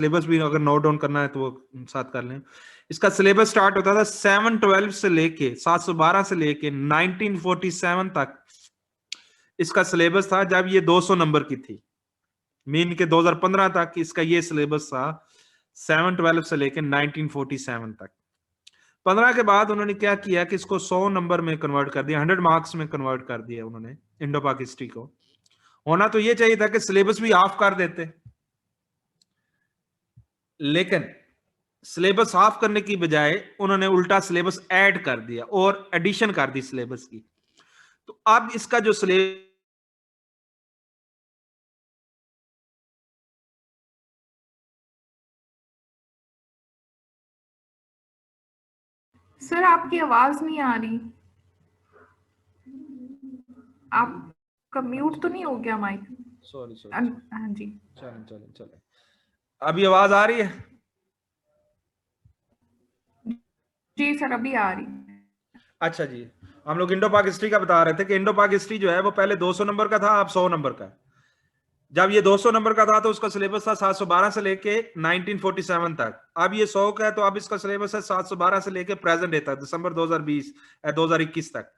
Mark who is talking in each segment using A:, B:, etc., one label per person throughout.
A: Syllabus भी अगर note down करना है तो वो साथ कर लें। इसका सिलेबस स्टार्ट होता था 712 से लेके 712 से लेके 1947 तक इसका सिलेबस था, जब ये 200 नंबर की थी। मीन के 2015 तक इसका ये सिलेबस था 712 से लेके 1947 तक। 15 के बाद उन्होंने क्या किया कि इसको 100 नंबर में कन्वर्ट कर दिया, 100 मार्क्स में कन्वर्ट कर दिया उन्होंने इंडो पाक हिस्ट्री को। होना तो ये चाहिए था कि सिलेबस भी ऑफ कर देते, लेकिन सिलेबस ऑफ करने की बजाय उन्होंने उल्टा सिलेबस ऐड कर दिया और एडिशन कर दी सिलेबस की। तो अब इसका जो सिलेबस
B: सर आपकी आवाज नहीं आ रही, आपका म्यूट तो नहीं हो गया माइक?
A: सॉरी
B: हाँ जी,
A: चलें अभी आवाज आ रही है?
B: जी सर अभी आ रही।
A: अच्छा जी, हम लोग इंडो पाक हिस्ट्री का बता रहे थे कि इंडो पाक हिस्ट्री जो है वो पहले 200 नंबर का था, अब 100 नंबर का है। जब ये 200 नंबर का था तो उसका सिलेबस था 712 से लेके 1947 तक। अब ये 100 का है तो अब इसका सिलेबस है 712 से लेके प्रेजेंट डे तक, दिसंबर 2021 तक।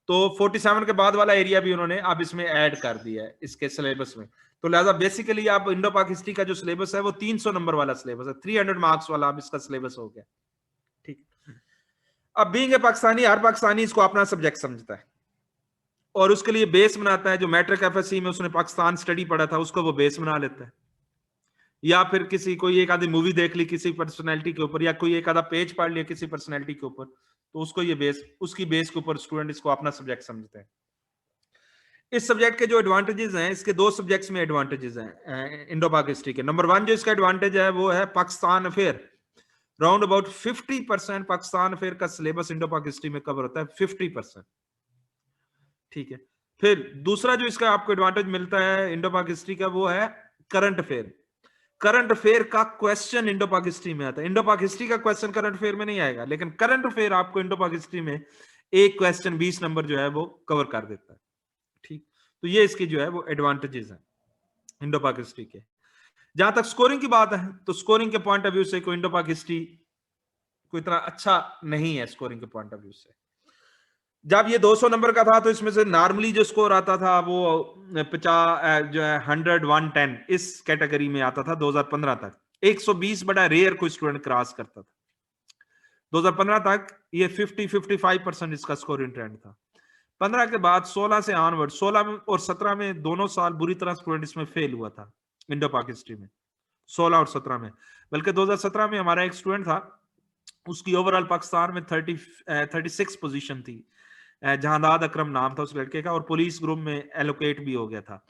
A: तो 47 के बाद वाला एरिया भी उन्होंने अब इसमें ऐड कर दिया है इसके सिलेबस में। तो लिहाजा बेसिकली अब इंडो पाक हिस्ट्री का जो सिलेबस है वो 300 नंबर वाला सिलेबस है, 300 मार्क्स वाला अब इसका सिलेबस हो गया। ठीक, अब बीइंग ए पाकिस्तानी, हर पाकिस्तानी इसको अपना सब्जेक्ट समझता है और उसके लिए बेस बनाता है। जो मैट्रिक एफएससी में उसने पाकिस्तान स्टडी पढ़ा था उसको वो बेस बना लेता है, या फिर किसी कोई एक आधी मूवी देख ली किसी पर्सनैलिटी के ऊपर, या कोई एक आधा पेज पढ़ लिया किसी पर्सनैलिटी के ऊपर, तो उसको ये बेस, उसकी बेस के ऊपर स्टूडेंट इसको अपना सब्जेक्ट समझते हैं। इस सब्जेक्ट के जो एडवांटेजेस हैं, इसके दो सब्जेक्ट्स में एडवांटेजेस हैं इंडो पाक हिस्ट्री के। नंबर 1 जो इसका एडवांटेज है वो है Pakistan affair. Round about 50% Pakistan affair का सिलेबस इंडो पाक हिस्ट्री में कवर होता है, 50%। ठीक है, फिर दूसरा जो इसका आपको एडवांटेज मिलता है इंडो पाक हिस्ट्री का वो है करंट अफेयर। करंट अफेयर का क्वेश्चन इंडो पाक हिस्ट्री में आता है। इंडो पाक हिस्ट्री का क्वेश्चन करंट अफेयर में नहीं आएगा, लेकिन करंट अफेयर आपको इंडो पाक हिस्ट्री में एक क्वेश्चन 20 नंबर जो है वो कवर कर देता है। ठीक, तो ये इसकी जो है वो एडवांटेजेस हैं इंडो पाक हिस्ट्री के। जहां तक स्कोरिंग की बात है तो स्कोरिंग के पॉइंट ऑफ व्यू से कोई इंडो पाक हिस्ट्री कोई इतना अच्छा नहीं है स्कोरिंग के पॉइंट ऑफ व्यू से। जब ये 200 नंबर का था तो इसमें से नॉर्मली जो स्कोर आता था वो 50 जो है 100 110 इस कैटेगरी में आता था 2015 तक। 120 बड़ा रेयर कोई स्टूडेंट क्रॉस करता था। 2015 तक ये 50-55% इसका स्कोरिंग ट्रेंड था। 15 के बाद 16 से ऑनवर्ड, 16 और 17 में दोनों साल बुरी तरह स्टूडेंट इसमें फेल हुआ था इंडो पाक हिस्ट्री में, 16 और 17 में। बल्कि 2017 में हमारा एक स्टूडेंट था, उसकी ओवरऑल पाकिस्तान में 36 पोजीशन थी, जहानाद अकरम नाम था उस लड़के का, और पुलिस ग्रुप में एलोकेट भी हो गया था।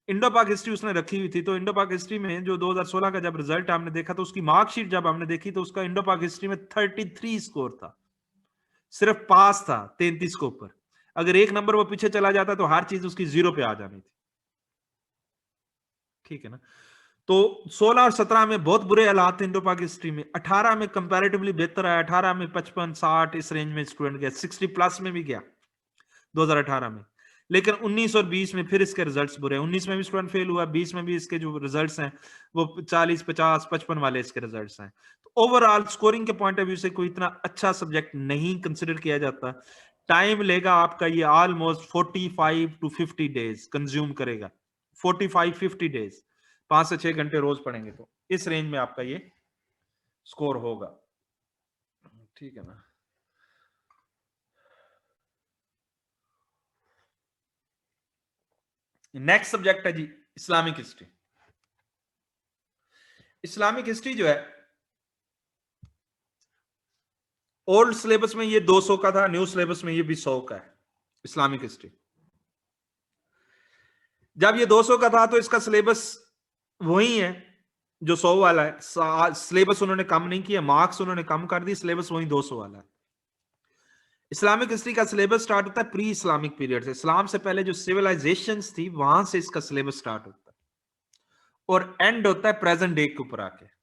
A: इंडो पाक हिस्ट्री उसने रखी हुई थी। तो इंडो पाक हिस्ट्री में जो 2016 का जब रिजल्ट हमने देखा तो उसकी मार्कशीट जब हमने देखी तो उसका इंडो पाक हिस्ट्री में 33 स्कोर था, सिर्फ पास था 33 के ऊपर। अगर एक नंबर वो पीछे चला जाता तो हर चीज उसकी 0 पे आ जानी थी। ठीक है ना। तो 16 और 17 में बहुत बुरे हालात थे इंडो पाक हिस्ट्री में। 18 में कंपैरेटिवली बेहतर आया, 18 में 55 60 इस रेंज में स्टूडेंट गया, 60 प्लस में भी गया 2018 में। लेकिन 19 और 20 में फिर इसके रिजल्ट्स बुरे हैं। 19 में भी स्टूडेंट फेल हुआ, 20 में भी इसके जो रिजल्ट्स हैं वो 40 50 55 वाले इसके रिजल्ट्स हैं। तो ओवरऑल स्कोरिंग के पॉइंट ऑफ व्यू से कोई इतना अच्छा सब्जेक्ट नहीं कंसिडर किया जाता। टाइम लेगा आपका ये ऑलमोस्ट 45 to 50 डेज कंज्यूम करेगा, 45-50 डेज, 5 से 6 घंटे रोज पढ़ेंगे तो इस रेंज में आपका ये स्कोर होगा। ठीक है ना। नेक्स्ट सब्जेक्ट है जी इस्लामिक हिस्ट्री। इस्लामिक हिस्ट्री जो है ओल्ड सिलेबस में ये 200 का था, न्यू सिलेबस में ये भी 100 का है इस्लामिक हिस्ट्री। जब ये 200 का था तो इसका सिलेबस वही है जो 100 वाला है। सिलेबस उन्होंने कम नहीं किया, मार्क्स उन्होंने कम कर दी, सिलेबस वही 200 वाला है। इस्लामिक हिस्ट्री का सिलेबस स्टार्ट होता है प्री इस्लामिक पीरियड से, इस्लाम से पहले जो सिविलाइजेशंस थी वहां से इसका सिलेबस स्टार्ट होता है और एंड होता है प्रेजेंट डे के ऊपर आके।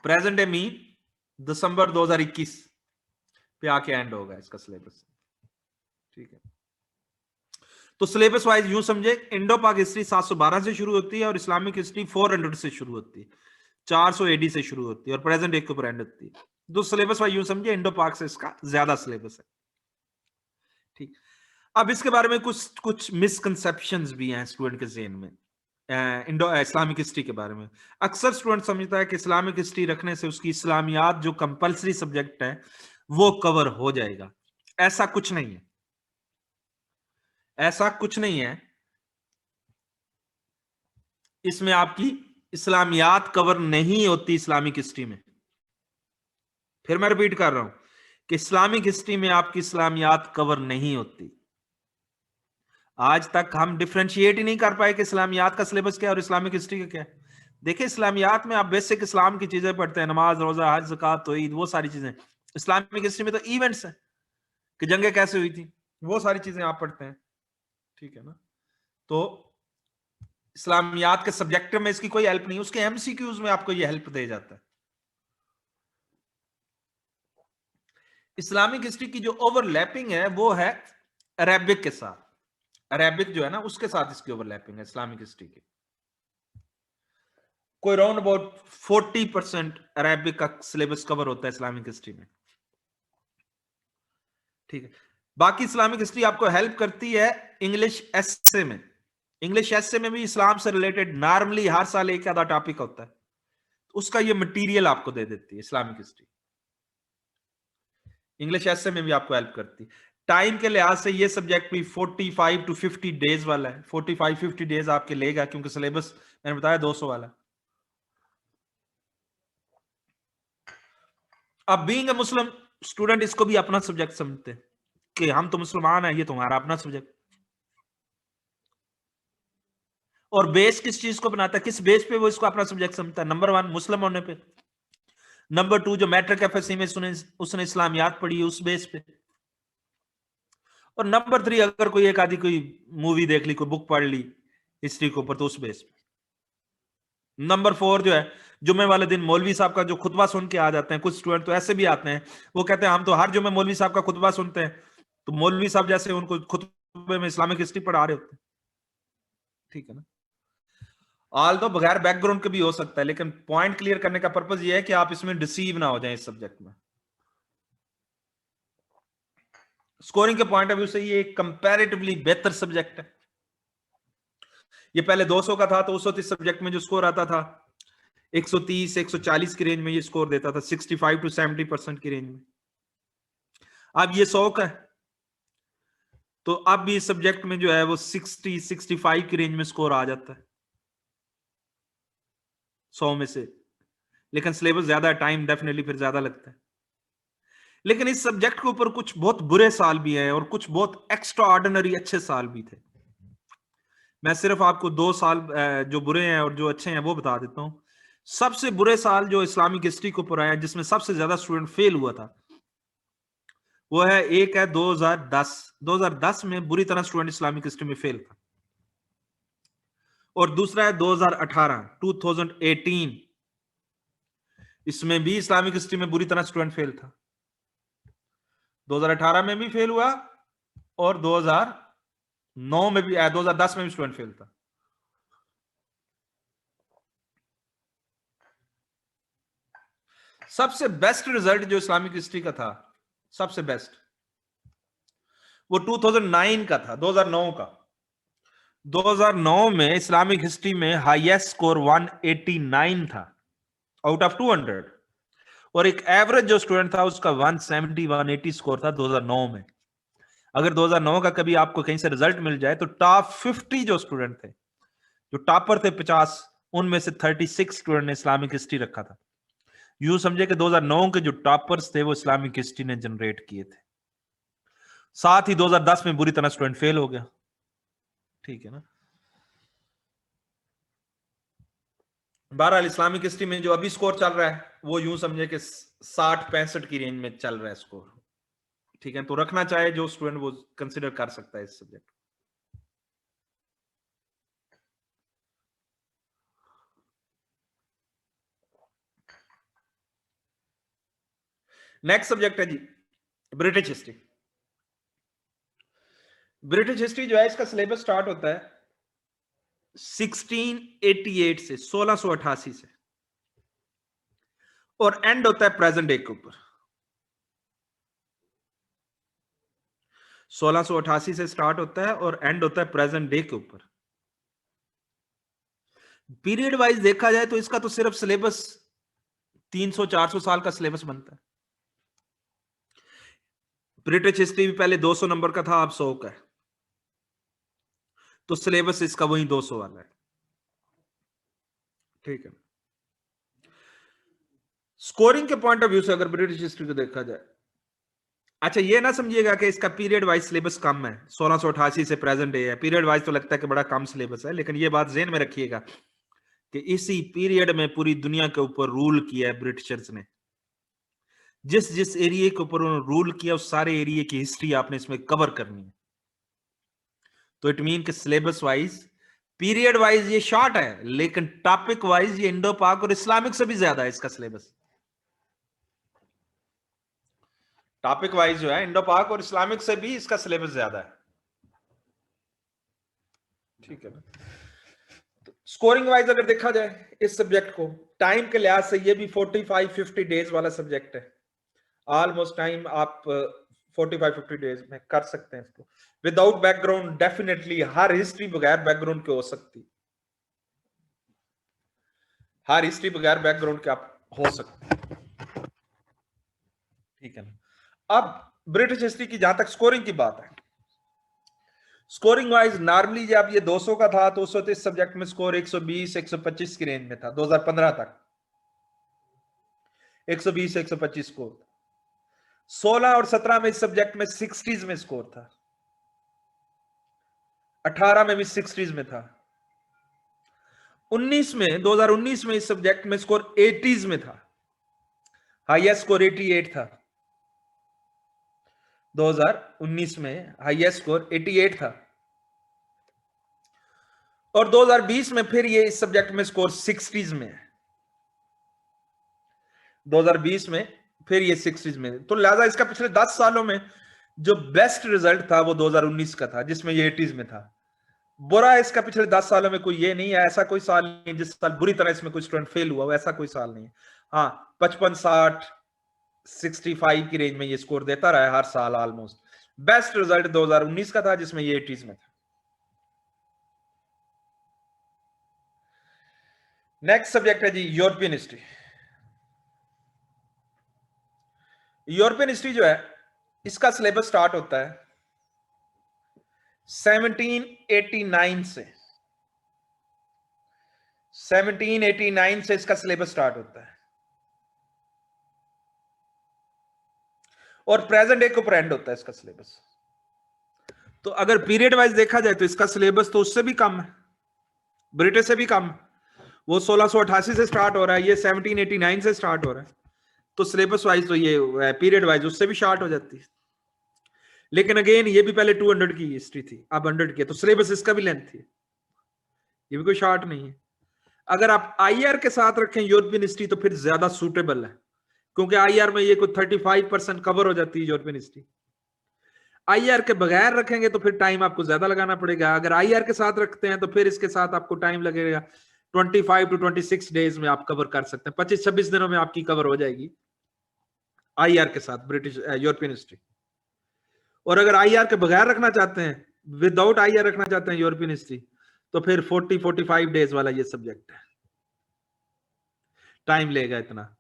A: प्रेजेंट डे मीन दिसंबर 2021 पे आके एंड होगा इसका सिलेबस। ठीक है। तो सिलेबस वाइज यूं समझे, इंडो पाक हिस्ट्री 712 से शुरू होती है और इस्लामिक हिस्ट्री 400 से शुरू होती है, 400 एडी से शुरू होती है और प्रेजेंट डे के ऊपर एंड होती है। तो सिलेबस वाइज यूं समझे, इंडो पाक से इसका ज्यादा सिलेबस है। ठीक, अब इसके बारे में कुछ कुछ मिसकंसेप्शंस भी हैं स्टूडेंट के ज़हन में इंडो इस्लामिक हिस्ट्री के बारे में। अक्सर स्टूडेंट समझता है कि इस्लामिक हिस्ट्री रखने से उसकी इस्लामियात जो कंपलसरी सब्जेक्ट है वो कवर हो जाएगा। ऐसा कुछ नहीं है, ऐसा कुछ नहीं है। इसमें आपकी इस्लामियात कवर नहीं होती इस्लामिक हिस्ट्री में। फिर मैं रिपीट कर रहा हूं कि इस्लामिक हिस्ट्री में आपकी इस्लामियात कवर नहीं होती। आज तक हम डिफरेंशिएट ही नहीं कर पाए कि इस्लामियात का सिलेबस क्या है और इस्लामिक हिस्ट्री का क्या है। देखिए, इस्लामियात में आप बेसिक इस्लाम की चीजें पढ़ते हैं, नमाज, रोजा, हज, ज़कात, तौहीद, वो सारी चीजें। इस्लामिक हिस्ट्री में तो इवेंट्स है कि जंगें कैसे हुई थी, वो सारी चीजें आप पढ़ते हैं। ठीक है ना? तो इस्लामियात के सब्जेक्ट में इसकी कोई हेल्प नहीं, उसके एमसीक्यूज में आपको ये हेल्प दे जाता है। इस्लामिक हिस्ट्री की जो ओवरलैपिंग है वो है अरेबिक के साथ। अरेबिक जो है ना, उसके साथ इसकी ओवरलैपिंग है इस्लामिक हिस्ट्री की। कोई राउंड अबाउट 40% अरेबिक का सिलेबस कवर होता है इस्लामिक हिस्ट्री में। ठीक है, बाकी इस्लामिक हिस्ट्री आपको हेल्प करती है इंग्लिश एसए में। इंग्लिश एसए में भी इस्लाम से रिलेटेड नॉर्मली हर साल एक आधा टॉपिक होता है, उसका ये मटेरियल आपको दे देती है इस्लामिक हिस्ट्री। इंग्लिश एसए में भी आपको हेल्प करती है। टाइम के लिहाज से ये सब्जेक्ट भी 45 टू 50 डेज वाला है। 45-50 डेज आपके लेगा, क्योंकि सिलेबस मैंने बताया 200 वाला। अब बीइंग अ मुस्लिम स्टूडेंट इसको भी अपना सब्जेक्ट समझते हैं कि हम तो मुसलमान हैं, ये तुम्हारा अपना सब्जेक्ट। और बेस किस चीज को बनाता है, किस बेस पे वो इसको अपना सब्जेक्ट समझता है? नंबर 1 मुस्लिम होने पे, नंबर 2 जो मैट्रिक एफएससी में उसने इस्लामियात पढ़ी उस बेस पे, और नंबर 3 अगर कोई एक आदि कोई मूवी देख ली, कोई बुक पढ़ ली हिस्ट्री के ऊपर, तो उस बेस पे। नंबर 4 जो है, जुम्मे वाले दिन मौलवी साहब का जो खुतबा सुन के आ जाते हैं। कुछ स्टूडेंट तो ऐसे भी आते हैं, वो कहते हैं हम तो हर जुम्मे मौलवी साहब का खुतबा सुनते हैं, तो मौलवी साहब जैसे उनको खुतबे में इस्लामिक हिस्ट्री पढ़ा रहे होते हैं। ठीक है ना? ऑल दो बगैर बैकग्राउंड के भी हो सकता है, लेकिन पॉइंट क्लियर करने का पर्पज ये है कि आप इसमें डिसीव ना हो जाएं इस सब्जेक्ट में। स्कोरिंग के पॉइंट ऑफ व्यू से ये एक कंपैरेटिवली बेहतर सब्जेक्ट है। ये पहले 200 का था, तो उस वक्त इस सब्जेक्ट में जो स्कोर आता था 130 140 की रेंज में ये स्कोर देता था, 65 टू 70% की रेंज में। अब ये 100 का है, तो अब भी इस सब्जेक्ट में जो है वो 60-65 की रेंज में स्कोर आ जाता है 100 में से। लेकिन सिलेबस ज्यादा है, टाइम डेफिनेटली फिर ज्यादा लगता है। लेकिन इस सब्जेक्ट के ऊपर कुछ बहुत बुरे साल भी हैं और कुछ बहुत एक्स्ट्रा ऑर्डिनरी अच्छे साल भी थे। मैं सिर्फ आपको 2 साल जो बुरे हैं और जो अच्छे हैं वो बता देता हूं। सबसे बुरे साल जो इस्लामिक हिस्ट्री के ऊपर आया, जिसमें सबसे ज्यादा स्टूडेंट फेल हुआ था, वो है, एक है 2010। 2010 में बुरी तरह स्टूडेंट इस्लामिक हिस्ट्री में फेल था। और दूसरा है 2018, 2018, इसमें भी इस्लामिक हिस्ट्री में बुरी तरह स्टूडेंट फेल था। 2018 में भी फेल हुआ और 2009 में भी 2010 में भी स्टूडेंट फेल था। सबसे बेस्ट रिजल्ट जो इस्लामिक हिस्ट्री का था, सबसे बेस्ट, वो 2009 का था, 2009 का। 2009 में इस्लामिक हिस्ट्री में हाईएस्ट स्कोर 189 था आउट ऑफ 200, और एक एवरेज जो स्टूडेंट था उसका 170 180 स्कोर था 2009 में। अगर 2009 का कभी आपको कहीं से रिजल्ट मिल जाए, तो टॉप 50 जो स्टूडेंट थे, जो टॉपर थे 50, उनमें से 36 स्टूडेंट ने इस्लामिक हिस्ट्री रखा था। यूं समझे कि 2009 के जो टॉपर्स थे वो इस्लामिक हिस्ट्री ने जनरेट किए थे। साथ ही 2010 में बुरी तरह स्टूडेंट फेल हो गया। ठीक है ना? बहरहाल इस्लामिक हिस्ट्री में जो अभी स्कोर चल रहा है वो यूं समझे कि 60-65 की रेंज में चल रहा है स्कोर। ठीक है, तो रखना चाहे जो स्टूडेंट वो कंसिडर कर सकता है इस सब्जेक्ट। नेक्स्ट सब्जेक्ट है जी ब्रिटिश हिस्ट्री। ब्रिटिश हिस्ट्री जो है इसका सिलेबस स्टार्ट होता है 1688 से, 1688 से, और एंड होता है प्रेजेंट डे के ऊपर। 1688 से स्टार्ट होता है और एंड होता है प्रेजेंट डे के ऊपर। पीरियड वाइज देखा जाए तो इसका तो सिर्फ सिलेबस 300-400 साल का सिलेबस बनता है। ब्रिटिश हिस्ट्री भी पहले 200 नंबर का था, अब 100 का है, तो सिलेबस इसका वही 200 वाला है। ठीक है। स्कोरिंग के पॉइंट ऑफ व्यू से अगर ब्रिटिश हिस्ट्री को देखा जाए, अच्छा ये ना समझिएगा कि इसका पीरियड वाइज सिलेबस कम है, 1688 से प्रेजेंट डे है, पीरियड वाइज तो लगता है कि बड़ा कम सिलेबस है, लेकिन ये बात ज़हन में रखिएगा कि इसी पीरियड में पूरी दुनिया के ऊपर रूल किया है ब्रिटिशर्स ने। जिस जिस एरिया के ऊपर उन्होंने रूल किया उस सारे एरिया की हिस्ट्री आपने इसमें कवर करनी है। तो इट मीन कि सिलेबस वाइज, पीरियड वाइज ये शॉर्ट है, लेकिन टॉपिक वाइज ये इंडो पाक और इस्लामिक से भी ज्यादा है इसका सिलेबस। टॉपिक वाइज जो है इंडो पाक और इस्लामिक से भी इसका सिलेबस ज्यादा है। ठीक है ना। तो स्कोरिंग वाइज अगर देखा जाए इस सब्जेक्ट को, टाइम के लिहाज से ये भी 45-50 डेज वाला सब्जेक्ट है। ऑलमोस्ट टाइम आप 45-50 डेज में कर सकते हैं इसको। विदाउट बैकग्राउंड डेफिनेटली हर हिस्ट्री बगैर बैकग्राउंड के हो सकती, हर हिस्ट्री बगैर बैकग्राउंड के आप हो सकते। ठीक है ना। अब ब्रिटिश हिस्ट्री की जहां तक स्कोरिंग की बात है, स्कोरिंग वाइज नॉर्मली जब ये 200 का था तो उस वक्त इस सब्जेक्ट में स्कोर 120-125 की रेंज में था। 2015 तक 120-125 स्कोर। 16 और 17 में इस सब्जेक्ट में 60s में स्कोर था, 18 में भी 60s में था, 2019 में इस सब्जेक्ट में स्कोर 80s में था, हाईएस्ट स्कोर 88 था। 2019 में हाईएस्ट स्कोर 88 था, और 2020 में फिर ये इस सब्जेक्ट में स्कोर 60s में है। 2020 में फिर ये 60s में, तो लिहाजा इसका पिछले 10 सालों में जो बेस्ट रिजल्ट था वो 2019 का था, जिसमें ये 80s में था। बुरा इसका पिछले 10 सालों में कोई ये नहीं है, ऐसा कोई साल नहीं जिस साल बुरी तरह इसमें कोई स्टूडेंट फेल हुआ, ऐसा कोई साल नहीं है। हाँ 55-60-65 की रेंज में ये स्कोर देता रहा है हर साल ऑलमोस्ट। बेस्ट रिजल्ट 2019 का था जिसमें ये 80s में था। नेक्स्ट सब्जेक्ट है जी यूरोपियन हिस्ट्री। यूरोपियन हिस्ट्री जो है इसका सिलेबस स्टार्ट होता है 1789 से। 1789 से इसका सिलेबस स्टार्ट होता है और प्रेजेंट डे के ऊपर एंड होता है इसका सिलेबस। तो अगर पीरियड वाइज देखा जाए तो इसका सिलेबस तो उससे भी कम है, ब्रिटिश से भी कम। वो 1688 से स्टार्ट हो रहा है, ये 1789 से स्टार्ट हो रहा है। तो सिलेबस वाइज तो ये पीरियड वाइज उससे भी शार्ट हो जाती है। लेकिन अगेन ये भी पहले 200 की हिस्ट्री थी, अब 100 की, तो सिलेबस इसका भी लेंथ थी, ये भी कोई शार्ट नहीं है। अगर आप आईआर के साथ रखें यूरोपियन हिस्ट्री तो फिर ज्यादा सूटेबल है, क्योंकि आईआर में ये कोई 35% कवर हो जाती है यूरोपियन हिस्ट्री। आईआर के बगैर रखेंगे तो फिर टाइम आपको ज्यादा लगाना पड़ेगा। अगर आईआर के साथ रखते हैं तो फिर इसके साथ आपको टाइम लगेगा 25 to 26 डेज में आप कवर कर सकते हैं, 25-26 दिनों में आपकी कवर हो जाएगी आईआर के साथ ब्रिटिश यूरोपियन हिस्ट्री। और अगर आईआर के बगैर रखना चाहते हैं, विदाउट आईआर रखना चाहते हैं यूरोपियन हिस्ट्री, तो फिर 40-45 डेज वाला ये सब्जेक्ट है, टाइम लेगा इतना।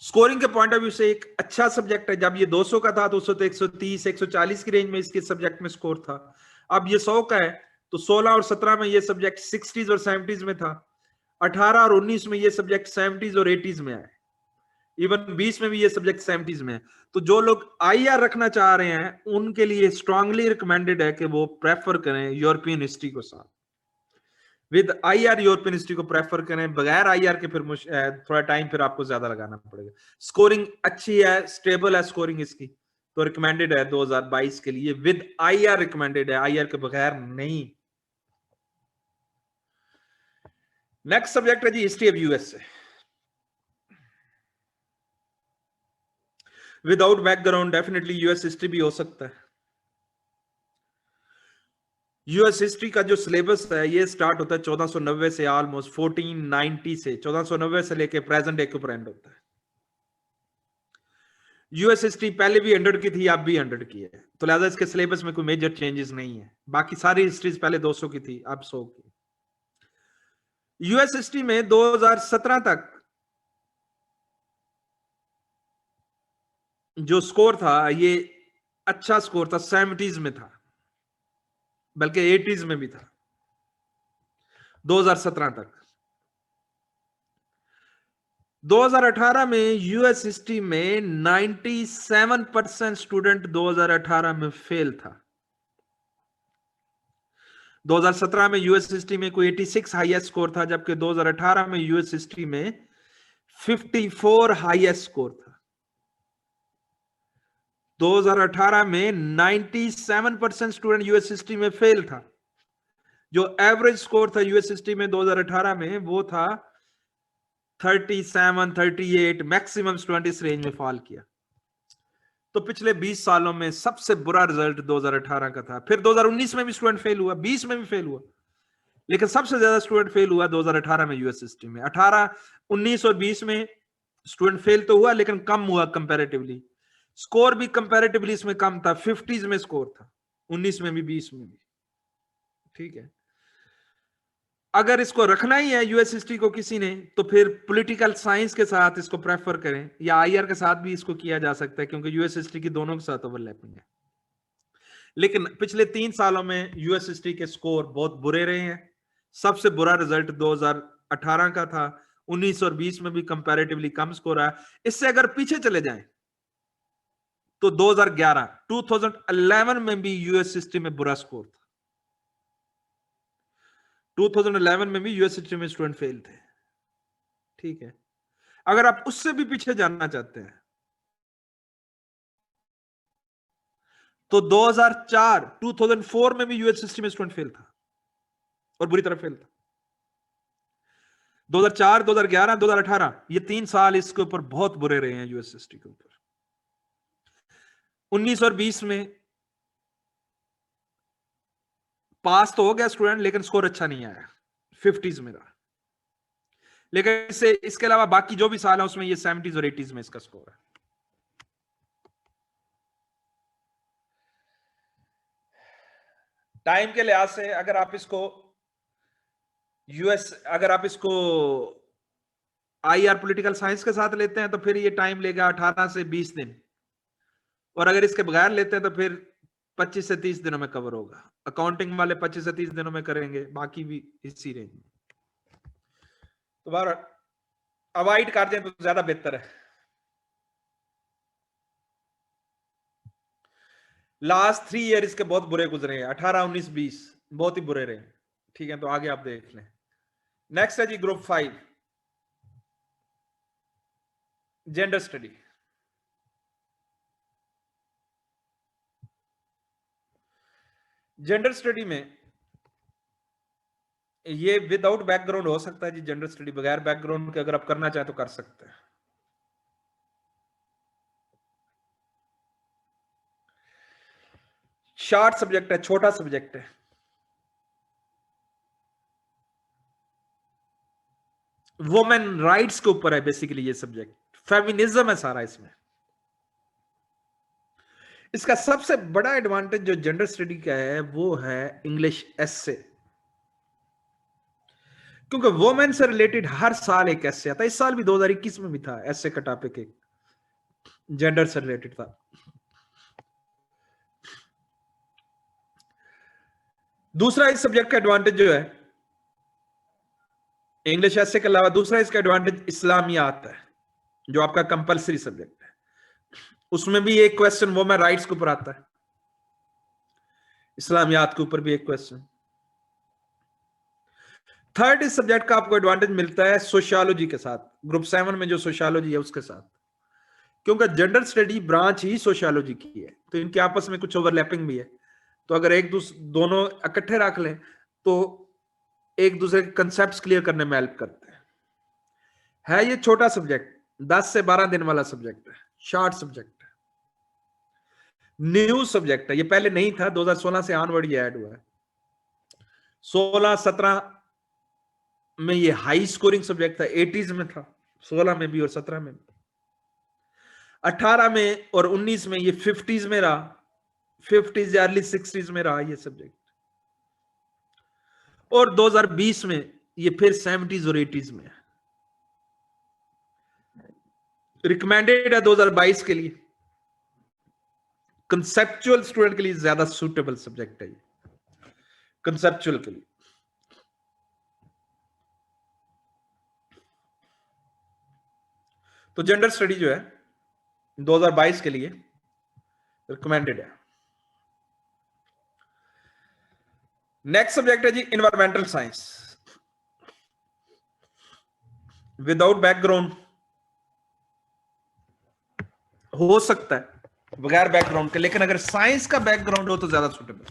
A: स्कोरिंग के पॉइंट ऑफ व्यू से एक अच्छा सब्जेक्ट है। जब ये 200 का था तो 130-140 की रेंज में इसके सब्जेक्ट में स्कोर था। अब ये 100 का है तो 16 और 17 में ये सब्जेक्ट 60s और 70s में था, 18 और 19 में ये सब्जेक्ट 70s और 80s में आए, इवन 20 में भी ये सब्जेक्ट 70s में है। तो जो लोग आईआर रखना चाह रहे हैं उनके लिए स्ट्रांगली रिकमेंडेड है कि वो प्रेफर करें यूरोपियन हिस्ट्री को साथ, विद आईआर यूरोपियन हिस्ट्री को प्रेफर करें। बगैर आईआर के फिर थोड़ा टाइम फिर आपको ज्यादा लगाना पड़ेगा। स्कोरिंग अच्छी है, स्टेबल है स्कोरिंग इसकी, तो रिकमेंडेड है 2022 के लिए, विद आईआर रिकमेंडेड है, आईआर के बगैर नहीं। नेक्स्ट सब्जेक्ट है जी history of USA. Without background definitely US history भी हो सकता है। यूएस हिस्ट्री का जो सिलेबस है ये स्टार्ट होता है 1490 से, ऑलमोस्ट 1490 से 1490 से लेके प्रेजेंट डे के ऊपर एंड होता है। यूएस हिस्ट्री पहले भी 100 की थी, अब भी 100 की है, तो लिहाजा इसके सिलेबस में कोई मेजर चेंजेस नहीं है। बाकी सारी हिस्ट्रीज पहले 200 की थी, अब 100 की। यूएस हिस्ट्री में 2017 तक जो स्कोर था ये अच्छा स्कोर था, 70s में था, बल्कि 80s में भी था 2017 तक। 2018 में यूएस हिस्ट्री में 97% स्टूडेंट 2018 में फेल था। 2017 में यूएस हिस्ट्री में कोई 86 हाईएस्ट स्कोर था, जबकि 2018 में यूएस हिस्ट्री में 54 हाईएस्ट स्कोर था। 2018 में 97% स्टूडेंट यूएस हिस्ट्री में फेल था। जो एवरेज स्कोर था यूएस हिस्ट्री में 2018 में वो था 37, 38, मैक्सिमम स्टूडेंट इस रेंज में फॉल किया। तो पिछले 20 सालों में सबसे बुरा रिजल्ट 2018 का था। फिर 2019 में भी स्टूडेंट फेल हुआ, 20 में भी फेल हुआ, लेकिन सबसे ज्यादा स्टूडेंट फेल हुआ 2018 में यूएस हिस्ट्री में। 18, 19 और 20 में स्टूडेंट फेल तो हुआ, लेकिन कम हुआ कंपैरेटिवली। स्कोर भी कंपैरेटिवली इसमें कम था, 50s में स्कोर था, 19 में भी 20 में भी। ठीक है, अगर इसको रखना ही है यूएस हिस्ट्री को किसी ने, तो फिर पॉलिटिकल साइंस के साथ इसको प्रेफर करें, या आईआर के साथ भी इसको किया जा सकता है, क्योंकि यूएस हिस्ट्री की दोनों के साथ ओवरलैपिंग है। लेकिन पिछले 3 सालों में यूएस हिस्ट्री के स्कोर बहुत बुरे रहे हैं। सबसे बुरा रिजल्ट 2018 का था, 19 और 20 में भी कंपैरेटिवली कम स्कोर आया। इससे अगर पीछे चले जाएं तो 2011 में भी यूएस हिस्ट्री में बुरा स्कोर था। 2011 में भी यूएस हिस्ट्री में स्टूडेंट फेल थे। ठीक है, अगर आप उससे भी पीछे जानना चाहते हैं तो 2004 में भी यूएस हिस्ट्री में स्टूडेंट फेल था, और बुरी तरह फेल था। 2004, 2011, 2018 ये 3 साल इसके ऊपर बहुत बुरे रहे हैं यूएस हिस्ट्री के ऊपर। 19 और 20 में पास तो हो गया स्टूडेंट, लेकिन स्कोर अच्छा नहीं आया, 50s में रहा। लेकिन इसके अलावा बाकी जो भी साल है उसमें ये 70s और 80s में इसका स्कोर है। टाइम के लिहाज से अगर आप इसको आईआर पॉलिटिकल साइंस के साथ लेते हैं तो फिर ये टाइम लेगा 18 से 20 दिन, और अगर इसके बगैर लेते हैं तो फिर 25 से 30 दिनों में कवर होगा। अकाउंटिंग वाले 25 से 30 दिनों में करेंगे, बाकी भी इसी रेंज में। तो बार अवॉइड कर दें तो ज्यादा बेहतर है। लास्ट 3 ईयर इसके बहुत बुरे गुजरे हैं, 18, 19, 20 बहुत ही बुरे रहे। ठीक है, तो आगे आप देख लें। नेक्स्ट है जी group 5, gender study. Gender study में ये विदाउट बैकग्राउंड हो सकता है जी। जेंडर स्टडी बगैर बैकग्राउंड के अगर आप करना चाहें तो कर सकते हैं। शॉर्ट सब्जेक्ट है, छोटा सब्जेक्ट है। वुमेन राइट्स के ऊपर है बेसिकली ये सब्जेक्ट, फेमिनिज्म है सारा इसमें। इसका सबसे बड़ा एडवांटेज जो जेंडर स्टडी का है वो है इंग्लिश एसे, क्योंकि वुमेन से रिलेटेड हर साल एक एसे आता है। इस साल भी 2021 में भी था एसे का टॉपिक, एक जेंडर से रिलेटेड था। दूसरा इस सब्जेक्ट का एडवांटेज जो है इंग्लिश एसे के अलावा, दूसरा इसका एडवांटेज इस्लामियात है, जो आपका कंपलसरी सब्जेक्ट है। उसमें भी एक क्वेश्चन वुमेन राइट्स के ऊपर आता है, इस्लामियात के ऊपर भी एक क्वेश्चन। थर्ड इस सब्जेक्ट का आपको एडवांटेज मिलता है सोशियोलॉजी के साथ, ग्रुप 7 में जो सोशियोलॉजी है उसके साथ, क्योंकि जेंडर स्टडी ब्रांच ही सोशियोलॉजी की है, तो इनके आपस में कुछ ओवरलैपिंग भी है। तो अगर दोनों इकट्ठे रख लें तो एक दूसरे के कंसेप्ट क्लियर करने में हेल्प करते हैं। है ये छोटा सब्जेक्ट, 10 से 12 दिन वाला सब्जेक्ट है, शॉर्ट सब्जेक्ट है, न्यू सब्जेक्ट है। ये पहले नहीं था, 2016 से ऑनवर्ड ये ऐड हुआ है। 16-17 में ये हाई स्कोरिंग सब्जेक्ट था, 80s में था, 16 में भी और 17 में भी। 18 में और 19 में ये 50s में रहा, 50s या अर्ली 60s में रहा ये सब्जेक्ट, और 2020 में ये फिर 70s और 80s में है। रिकमेंडेड है 2022 के लिए, कंसेप्चुअल स्टूडेंट के लिए ज्यादा सूटेबल सब्जेक्ट है ये, कंसेप्चुअल के लिए। तो जेंडर स्टडी जो है 2022 के लिए रिकमेंडेड है। नेक्स्ट सब्जेक्ट है जी इन्वायरमेंटल साइंस। विदाउट बैकग्राउंड हो सकता है, बगैर बैकग्राउंड के, लेकिन अगर साइंस का बैकग्राउंड हो तो ज्यादा सुटेबल।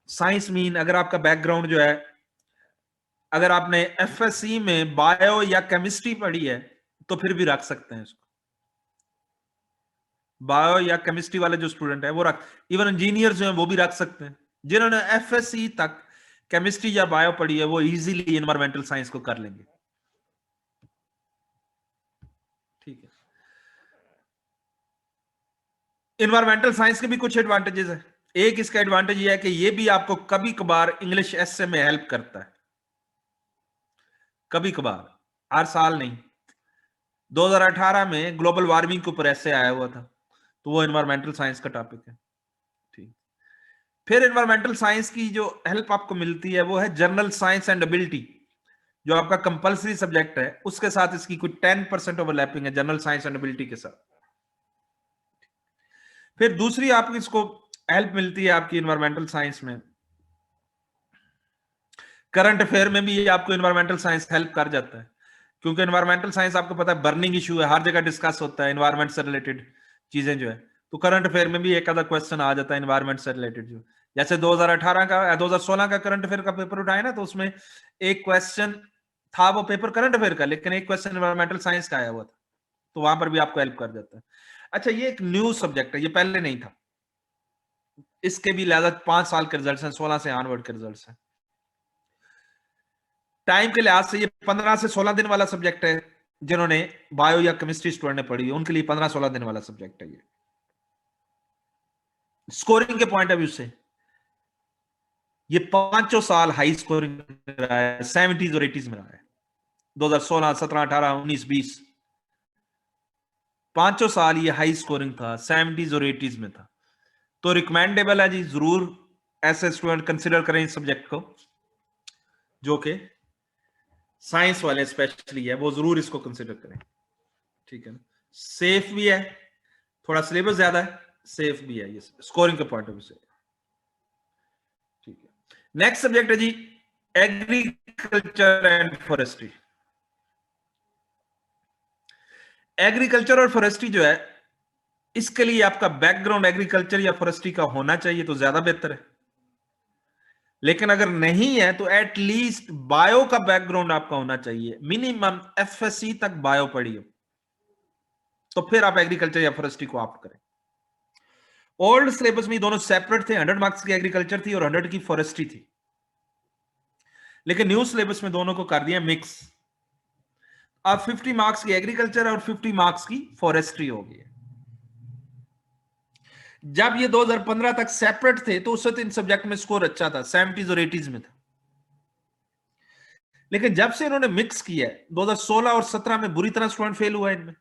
A: साइंस मीन अगर आपका बैकग्राउंड जो है, अगर आपने एफएससी में बायो या केमिस्ट्री पढ़ी है तो फिर भी रख सकते हैं इसको। बायो या केमिस्ट्री वाले जो स्टूडेंट है वो रख, इवन इंजीनियर जो है वो भी रख सकते हैं। जिन्होंने एफएससी तक केमिस्ट्री या बायो पढ़ी है वो इजीली एनवायरमेंटल साइंस को कर लेंगे। ठीक है। एनवायरमेंटल साइंस के भी कुछ एडवांटेजेस है। एक इसका एडवांटेज ये है कि ये भी आपको कभी कभार इंग्लिश एसे में हेल्प करता है, कभी कभार, हर साल नहीं। 2018 में ग्लोबल वार्मिंग के ऊपर ऐसे आया हुआ था, तो वो एनवायरमेंटल साइंस का टॉपिक है। ठीक। फिर एनवायरमेंटल साइंस की जो हेल्प आपको मिलती है वो है जनरल साइंस एंड एबिलिटी, जो आपका कंपलसरी सब्जेक्ट है उसके साथ इसकी कुछ 10% ओवरलैपिंग है जनरल साइंस एंड एबिलिटी के साथ। फिर दूसरी आपको इसको हेल्प मिलती है आपकी एनवायरमेंटल साइंस में, करंट अफेयर में भी ये आपको एनवायरमेंटल साइंस हेल्प कर जाता है, क्योंकि एनवायरमेंटल साइंस आपको पता है बर्निंग इशू है, हर जगह डिस्कस होता है एनवायरमेंट से रिलेटेड चीजें जो है। तो करंट अफेयर में भी एक आधा क्वेश्चन आ जाता है एनवायरमेंट से रिलेटेड, जो जैसे 2018 का 2016 का करंट अफेयर का पेपर उठाया ना, तो उसमें एक क्वेश्चन था, वो पेपर करंट अफेयर का, लेकिन एक क्वेश्चन एनवायरमेंटल साइंस का आया हुआ था, तो वहां पर भी आपको हेल्प कर जाता है। अच्छा, ये एक न्यू सब्जेक्ट है, ये पहले नहीं था, इसके भी लिहाजा 5 साल के रिजल्ट हैं, 16 से ऑनवर्ड के रिजल्ट हैं। टाइम के लिहाज से ये 15 से 16 दिन वाला सब्जेक्ट है। जिन्होंने बायो या केमिस्ट्री स्टूडेंट ने पढ़ी है उनके लिए 15-16 दिन वाला सब्जेक्ट है ये। स्कोरिंग के पॉइंट ऑफ व्यू से ये 5 साल हाई स्कोरिंग रहा है, 70s और 80s में रहा है। 2016, 17, 18, 19, 20 5 साल ये हाई स्कोरिंग था, 70s और 80s में था। तो रिकमेंडेबल है जी, जरूर ऐसे स्टूडेंट कंसिडर करें इस सब्जेक्ट को, जो कि साइंस वाले स्पेशली है, वो जरूर इसको कंसिडर करें। ठीक है ना, सेफ भी है, थोड़ा सिलेबस ज्यादा है, सेफ भी है ये स्कोरिंग के पॉइंट ऑफ व्यू से। ठीक है। नेक्स्ट सब्जेक्ट है जी एग्रीकल्चर एंड फॉरेस्ट्री। एग्रीकल्चर और फॉरेस्ट्री जो है, इसके लिए आपका बैकग्राउंड एग्रीकल्चर या फॉरेस्ट्री का होना चाहिए तो ज्यादा बेहतर है, लेकिन अगर नहीं है तो एटलीस्ट बायो का बैकग्राउंड आपका होना चाहिए, मिनिमम एफएससी तक बायो पढ़ी हो, तो फिर आप एग्रीकल्चर या फॉरेस्ट्री को ऑप्ट करें। ओल्ड सिलेबस में दोनों सेपरेट थे, 100 मार्क्स की एग्रीकल्चर थी और 100 की फॉरेस्ट्री थी, लेकिन न्यू सिलेबस में दोनों को कर दिया मिक्स। अब 50 मार्क्स की एग्रीकल्चर और 50 मार्क्स की फॉरेस्ट्री हो गई है। जब ये 2015 तक सेपरेट थे तो उससे तो इन सब्जेक्ट में स्कोर अच्छा था, 70s और 80s में था, लेकिन जब से इन्होंने मिक्स किया है 2016 और 17 में बुरी तरह स्टूडेंट फेल हुआ है इनमें।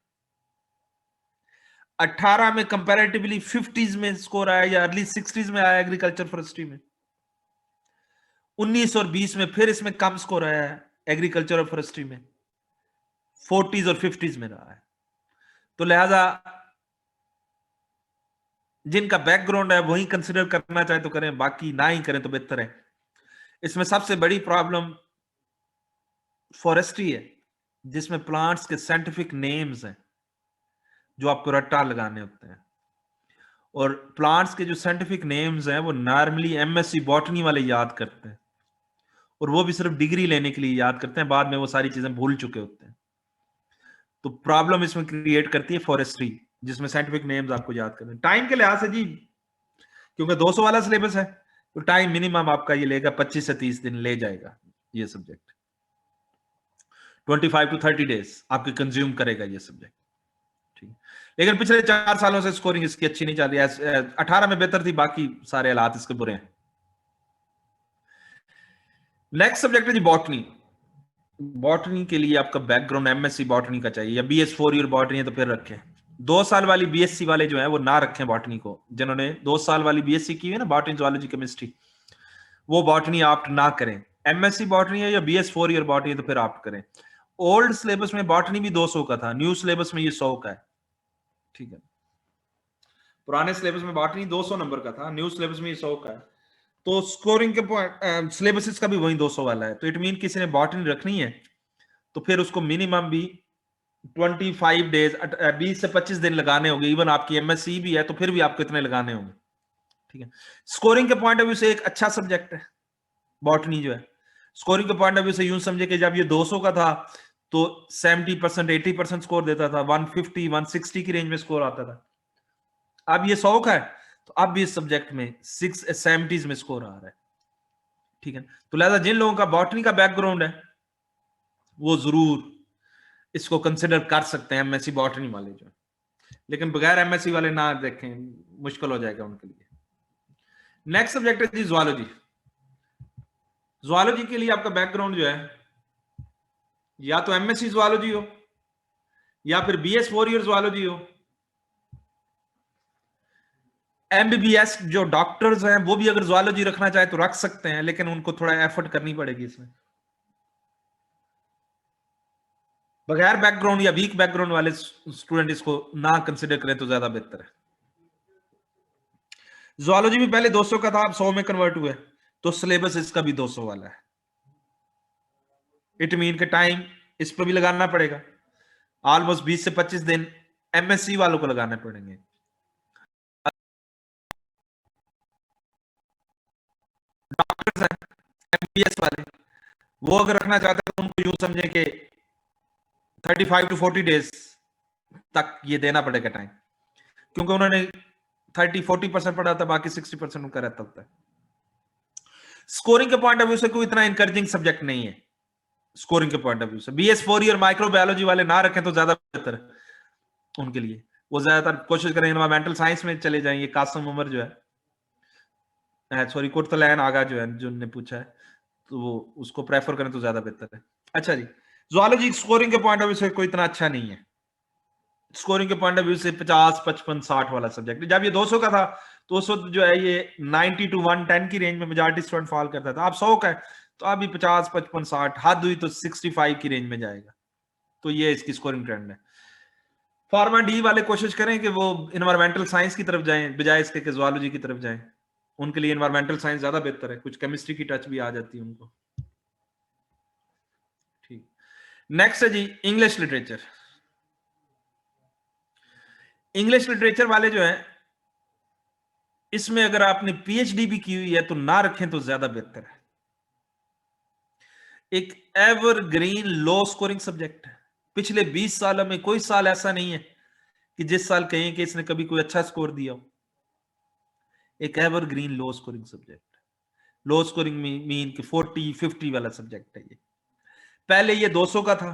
A: 18 में कंपैरेटिवली 50s में स्कोर आया या अर्ली 60s में आया एग्रीकल्चर फॉरेस्ट्री में। 19 और 20 में फिर इसमें कम स्कोर आया है एग्रीकल्चर और फॉरेस्ट्री में, 40s और 50s में रहा है। तो लिहाजा जिनका बैकग्राउंड है वही कंसिडर करना चाहे तो करें, बाकी ना ही करें तो बेहतर है। इसमें सबसे बड़ी प्रॉब्लम फॉरेस्ट्री है, जिसमें प्लांट्स के साइंटिफिक नेम्स हैं जो आपको रट्टा लगाने होते हैं, और प्लांट्स के जो साइंटिफिक नेम्स हैं वो नॉर्मली एमएससी बॉटनी वाले याद करते हैं, और वो भी सिर्फ डिग्री लेने के लिए याद करते हैं, बाद में वो सारी चीजें भूल चुके होते हैं। तो प्रॉब्लम इसमें क्रिएट करती है फॉरेस्ट्री, जिसमें साइंटिफिक नेम्स आपको याद करने। टाइम के लिहाज से जी, क्योंकि 200 वाला सिलेबस है, तो टाइम मिनिमम आपका ये लेगा 25 से 30 दिन ले जाएगा ये सब्जेक्ट। 25 to 30 डेज आपके कंज्यूम करेगा ये सब्जेक्ट, ठीक। लेकिन पिछले 4 सालों से स्कोरिंग इसकी अच्छी नहीं चल रही है। 18 में बेहतर थी, बाकी सारे हालात इसके बुरे हैं। नेक्स्ट सब्जेक्ट है जी बॉटनी। बॉटनी के लिए आपका बैकग्राउंड एमएससी बॉटनी का चाहिए, या बीएस 4 ईयर बॉटनी है तो फिर रखें। 2 साल वाली बीएससी वाले जो है वो ना रखें बॉटनी को। जिन्होंने 2 साल वाली बीएससी की है ना, बॉटनी जूलॉजी केमिस्ट्री, वो बॉटनी ऑप्ट ना करें। एमएससी बॉटनी है या बीएस 4 ईयर बॉटनी है तो फिर ऑप्ट करें। ओल्ड सिलेबस में बॉटनी भी 200 का था, न्यू सिलेबस में ये 100 का है, ठीक है। पुराने सिलेबस में बॉटनी 200 नंबर का था, न्यू सिलेबस में ये 100 का है। तो स्कोरिंग के पॉइंट सिलेबस का भी वही 200 वाला है। तो इट मीन किसी ने बॉटनी रखनी है तो फिर उसको मिनिमम भी 25 डेज 20 से 25 दिन लगाने होंगे। इवन आपकी एमएससी भी है तो फिर भी आपको इतने लगाने होंगे, ठीक है। स्कोरिंग के पॉइंट ऑफ व्यू से एक अच्छा सब्जेक्ट है बॉटनी जो है। स्कोरिंग के पॉइंट ऑफ व्यू से यूं समझे कि जब ये 200 का था तो 70% 80% स्कोर देता था, 150 160 की रेंज में स्कोर आता था। अब ये 100 का है तो अब भी इस सब्जेक्ट में 670s में स्कोर आ रहा है, ठीक है। तो लिहाजा जिन लोगों का बॉटनी का बैकग्राउंड है वो जरूर इसको कंसिडर कर सकते हैं, एमएससी बॉटनी वाले जो है। लेकिन बगैर एमएससी वाले ना देखें, मुश्किल हो जाएगा उनके लिए। नेक्स्ट सब्जेक्ट है जी जूलॉजी। जूलॉजी के लिए आपका बैकग्राउंड जो है या तो एमएससी जूलॉजी हो या फिर बीएस 4 ईयर जूलॉजी हो। एमबीबीएस जो डॉक्टर्स हैं वो भी अगर जूलॉजी रखना चाहे तो रख सकते हैं, लेकिन उनको थोड़ा एफर्ट करनी पड़ेगी इसमें। बगैर बैकग्राउंड या वीक बैकग्राउंड वाले स्टूडेंट इसको ना कंसिडर करें तो ज्यादा बेहतर है। जूलॉजी भी पहले 200 का था, अब 100 में कन्वर्ट हुआ है, तो सिलेबस इसका भी 200 वाला है। इट मीन के टाइम इस पर भी लगाना पड़ेगा, ऑलमोस्ट 20 से 25 दिन एमएससी वालों को लगाने पड़ेंगे। डॉक्टर्स हैं एमबीबीएस वाले, वो अगर रखना चाहते हैं तो उनको यूं समझे कि 35 to 40 डेज तक ये देना पड़ेगा टाइम, क्योंकि उन्होंने 30-40% पढ़ा था, बाकी 60% उनका रहता होता है। स्कोरिंग के पॉइंट ऑफ व्यू से कोई इतना इंकरेजिंग सब्जेक्ट नहीं है। स्कोरिंग के पॉइंट ऑफ व्यू से बीएस 4 ईयर माइक्रोबायोलॉजी वाले ना रखें तो ज्यादा बेहतर है उनके लिए। वो ज्यादातर कोशिश करें एनवायरमेंटल साइंस में चले जाएंगे। कासम उमर जो है, सॉरी कुर्तलैन आगा जो है जिनने पूछा है, तो वो उसको प्रेफर करें तो ज्यादा बेहतर है। अच्छा जी, जूलॉजी स्कोरिंग के पॉइंट ऑफ व्यू से कोई इतना अच्छा नहीं है। स्कोरिंग के पॉइंट ऑफ व्यू से 50 55 60 वाला सब्जेक्ट। जब ये 200 का था तो उस वक्त जो है ये 90 to 110 की रेंज में मेजॉरिटी स्टूडेंट फॉल करता था। अब 100 का है तो अभी 50 55 60, हद हुई तो 65 की रेंज में जाएगा। तो ये इसकी स्कोरिंग ट्रेंड है। फार्मा डी वाले कोशिश करें कि वो इन्वायरमेंटल साइंस की तरफ जाएं बजाय इसके कि जूलॉजी की तरफ जाएं। उनके लिए इन्वायरमेंटल साइंस ज्यादा बेहतर है, कुछ केमिस्ट्री की टच भी आ जाती है उनको, ठीक। नेक्स्ट है जी इंग्लिश लिटरेचर। इंग्लिश लिटरेचर वाले जो है, इसमें अगर आपने पीएचडी भी की हुई है तो ना रखें तो ज्यादा बेहतर है। एक एवरग्रीन लो स्कोरिंग सब्जेक्ट है। पिछले 20 सालों में कोई साल ऐसा नहीं है कि जिस साल कहें कि इसने कभी कोई अच्छा स्कोर दिया हो। एक evergreen low scoring subject, low scoring mean कि 40-50 वाला सब्जेक्ट है ये। पहले ये 200 का था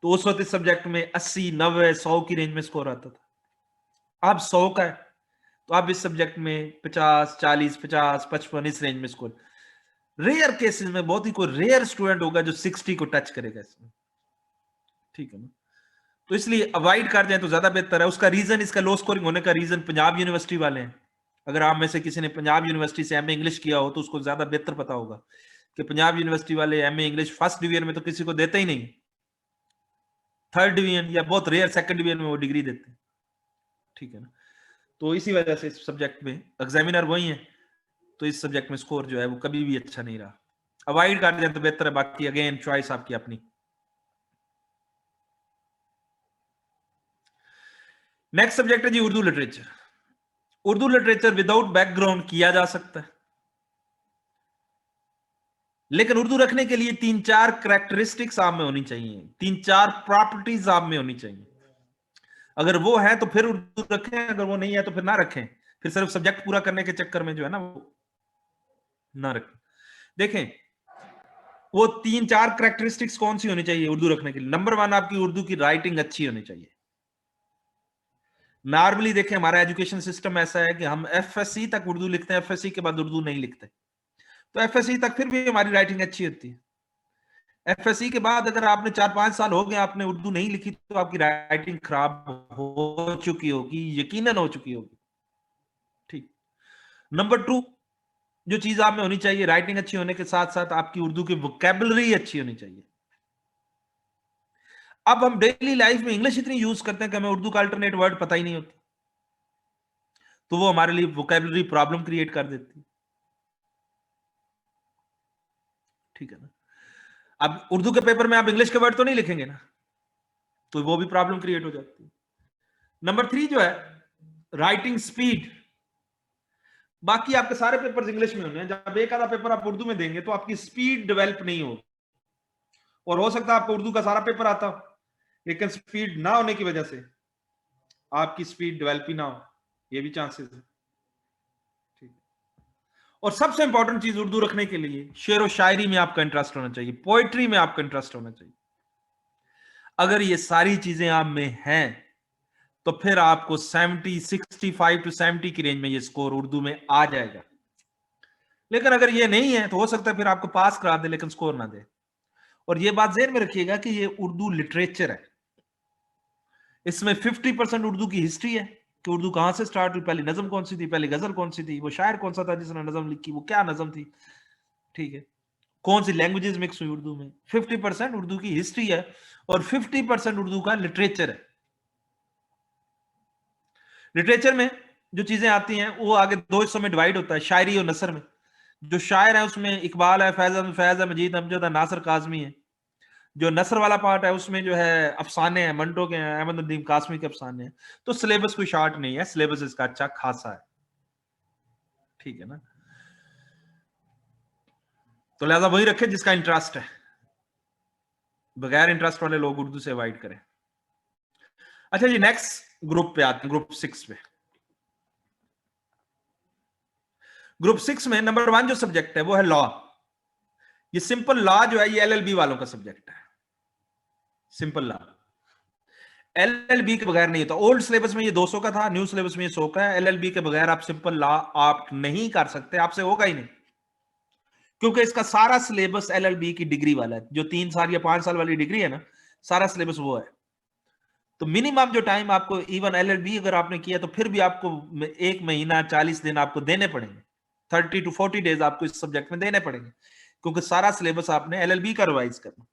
A: तो उस वक्त इस सब्जेक्ट में 80 90 100 की रेंज में स्कोर आता था। अब 100 का है तो अब इस सब्जेक्ट में 50 40 50 55 इस रेंज में स्कोर। रेयर केसेस में, बहुत ही कोई रेयर स्टूडेंट होगा जो 60 को टच करेगा इसमें, ठीक है ना। तो इसलिए अवॉइड कर जाए तो ज्यादा बेहतर है। उसका रीजन, इसका लो स्कोरिंग होने का रीजन पंजाब यूनिवर्सिटी वाले हैं। अगर आप में से किसी ने पंजाब यूनिवर्सिटी से एमए इंग्लिश किया हो तो उसको ज्यादा बेहतर पता होगा कि पंजाब यूनिवर्सिटी वाले एमए इंग्लिश फर्स्ट डिवीजन में तो किसी को देते ही नहीं, थर्ड डिवीजन या बहुत रेयर सेकंड डिवीजन में वो डिग्री देते हैं, ठीक है ना। तो इसी वजह से इस सब्जेक्ट में एग्जामिनर वही है, तो इस सब्जेक्ट में स्कोर जो है वो कभी भी अच्छा नहीं रहा। अवॉइड कर दें तो बेहतर है, बाकी अगेन चॉइस आपकी अपनी। नेक्स्ट सब्जेक्ट है जी Urdu literature. Urdu literature without background किया जा सकता है, लेकिन उर्दू रखने के लिए 3-4 कैरेक्टरिस्टिक्स आप में होनी चाहिए, 3-4 प्रॉपर्टीज आप में होनी चाहिए। अगर वो है तो फिर उर्दू रखें, अगर वो नहीं है तो फिर ना रखें। फिर सिर्फ सब्जेक्ट पूरा करने के चक्कर में जो है ना वो ना रखें। देखें वो 3-4 कैरेक्टरिस्टिक्स कौन सी होनी चाहिए उर्दू रखने के लिए। नंबर 1, आपकी उर्दू की राइटिंग अच्छी होनी चाहिए। नॉर्मली देखें हमारा एजुकेशन सिस्टम ऐसा है कि हम एफएससी तक उर्दू लिखते हैं, एफएससी के बाद उर्दू नहीं लिखते। तो एफएससी तक फिर भी हमारी राइटिंग अच्छी होती है। एफएससी के बाद अगर आपने 4-5 साल हो गए आपने उर्दू नहीं लिखी तो आपकी राइटिंग खराब हो चुकी होगी, यकीनन हो चुकी होगी। ठीक। नंबर 2, जो चीज आप में होनी चाहिए, राइटिंग अच्छी होने के साथ साथ आपकी उर्दू की वोकैबुलरी अच्छी होनी चाहिए। अब हम डेली लाइफ में इंग्लिश इतनी यूज करते हैं कि हमें उर्दू का अल्टरनेट वर्ड पता ही नहीं होता, तो वो हमारे लिए वोकैबुलरी प्रॉब्लम क्रिएट कर देती है। ठीक है ना। अब उर्दू के पेपर में आप इंग्लिश के वर्ड तो नहीं लिखेंगे ना, तो वो भी प्रॉब्लम क्रिएट हो जाती है। नंबर 3 जो है राइटिंग स्पीड। बाकी आपके सारे पेपर्स इंग्लिश में होने हैं, जब एक आधा पेपर आप उर्दू में देंगे तो आपकी स्पीड डेवलप नहीं होगी। और हो सकता है आपको उर्दू का सारा पेपर आता हो लेकिन स्पीड ना होने की वजह से आपकी स्पीड डेवलप ही ना हो, ये भी चांसेस है। ठीक है। और सबसे इंपॉर्टेंट चीज उर्दू रखने के लिए शेर और शायरी में आपका इंटरेस्ट होना चाहिए, पोएट्री में आपका इंटरेस्ट होना चाहिए। अगर ये सारी चीजें आप में हैं तो फिर आपको 65 टू 70 की रेंज में ये स्कोर उर्दू में आ जाएगा। लेकिन अगर ये नहीं है तो हो सकता है फिर आपको पास करा दे लेकिन स्कोर ना दे। और ये बात ज़हन में रखिएगा कि ये उर्दू लिटरेचर है, इसमें 50% उर्दू की हिस्ट्री है कि उर्दू कहां से स्टार्ट हुई, पहली नज़म कौन सी थी, पहली गजल कौन सी थी, वो शायर कौन सा था जिसने नज़म लिखी, वो क्या नज़म थी। ठीक है। कौन सी लैंग्वेजेस मिक्स हुई उर्दू में। 50% उर्दू की हिस्ट्री है और 50% उर्दू का लिटरेचर है। लिटरेचर में जो चीजें आती हैं वो आगे दो हिस्सों में डिवाइड होता है, शायरी और नसर में। जो शायर है उसमें इकबाल है, फैज है, मजीद अमजद है, नासिर काज़मी है। जो नसर वाला पार्ट है उसमें जो है अफसाने हैं, मंटो के हैं, अहमद नदीम कासमी के अफसाने हैं। तो सिलेबस कोई शार्ट नहीं है, सिलेबस इसका अच्छा खासा है। ठीक है ना। तो लिहाजा वही रखे जिसका इंटरेस्ट है, बगैर इंटरेस्ट वाले लोग उर्दू से अवॉइड करें। अच्छा जी, नेक्स्ट ग्रुप पे आते हैं, ग्रुप 6 पे। ग्रुप 6 में नंबर 1 जो सब्जेक्ट है वो है लॉ। ये सिंपल लॉ जो है ये एलएलबी वालों का सब्जेक्ट है। सिंपल लॉ एलएलबी के बगैर नहीं होता। ओल्ड सिलेबस में ये 200 का था, न्यू सिलेबस में ये 100 का है। एलएलबी के बगैर आप सिंपल लॉ आप नहीं कर सकते, आपसे होगा ही नहीं, क्योंकि इसका सारा सिलेबस एलएलबी की डिग्री वाला है। जो 3 साल या 5 साल वाली डिग्री है ना, सारा सिलेबस वो है। तो मिनिमम जो टाइम आपको इवन एलएलबी अगर आपने किया तो फिर भी आपको 1 महीना 40 दिन आपको देने पड़ेंगे, 30 to 40 डेज आपको इस सब्जेक्ट में देने पड़ेंगे, क्योंकि सारा सिलेबस आपने एलएलबी का रिवाइज करना।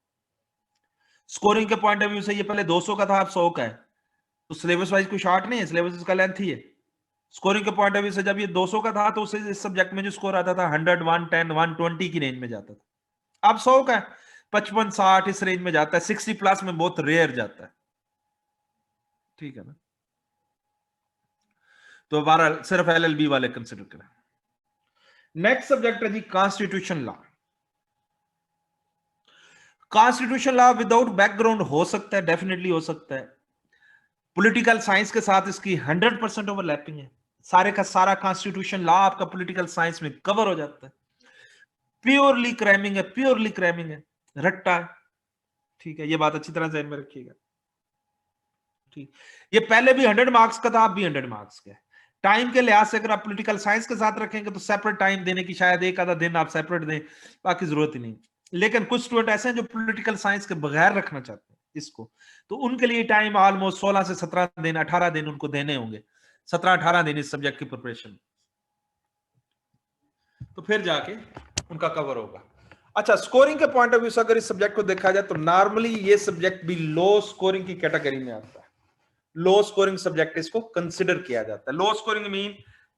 A: स्कोरिंग के पॉइंट ऑफ व्यू से ये पहले 200 का था, अब 100 का है, तो सिलेबस वाइज कोई शॉर्ट नहीं है, सिलेबस इसका लेंथ ही है। स्कोरिंग के पॉइंट ऑफ व्यू से जब ये 200 का था तो उसे इस सब्जेक्ट में जो स्कोर आता था 100, 110, 120 की रेंज में जाता था। अब 100 का है, 55, 60 इस रेंज में जाता है, 60 प्लस में बहुत रेयर जाता है। ठीक है ना। तो 12 सिर्फ एलएलबी वाले कंसिडर करें। नेक्स्ट सब्जेक्ट है जी constitution law. Constitution law without background हो सकता है, डेफिनेटली हो सकता है। पॉलिटिकल साइंस के साथ इसकी 100% ओवरलैपिंग है। सारे का सारा कॉन्स्टिट्यूशन लॉ आपका पॉलिटिकल साइंस में कवर हो जाता है। प्योरली क्रैमिंग है, प्योरली क्रैमिंग है, रट्टा है। ठीक है, ये बात अच्छी तरह ध्यान में रखिएगा। ठीक, ये पहले भी 100 मार्क्स का था, अब भी 100 मार्क्स का है। टाइम के लिहाज से अगर आप पॉलिटिकल साइंस के साथ रखेंगे तो सेपरेट टाइम देने की, शायद एक आधा दिन आप सेपरेट दें, बाकी जरूरत ही नहीं। लेकिन कुछ स्टूडेंट ऐसे हैं जो पॉलिटिकल साइंस के बगैर रखना चाहते हैं इसको, तो उनके लिए टाइम ऑलमोस्ट 16 से 17 दिन, 18 दिन उनको देने होंगे, 17-18 दिन इस सब्जेक्ट की प्रिपरेशन, तो फिर जाके उनका कवर होगा। अच्छा, स्कोरिंग के पॉइंट ऑफ व्यू से अगर इस सब्जेक्ट को देखा जाए तो नॉर्मली ये सब्जेक्ट भी लो स्कोरिंग की कैटेगरी में आता है। लो स्कोरिंग सब्जेक्ट इसको कंसिडर किया जाता है। लो स्कोरिंग मीन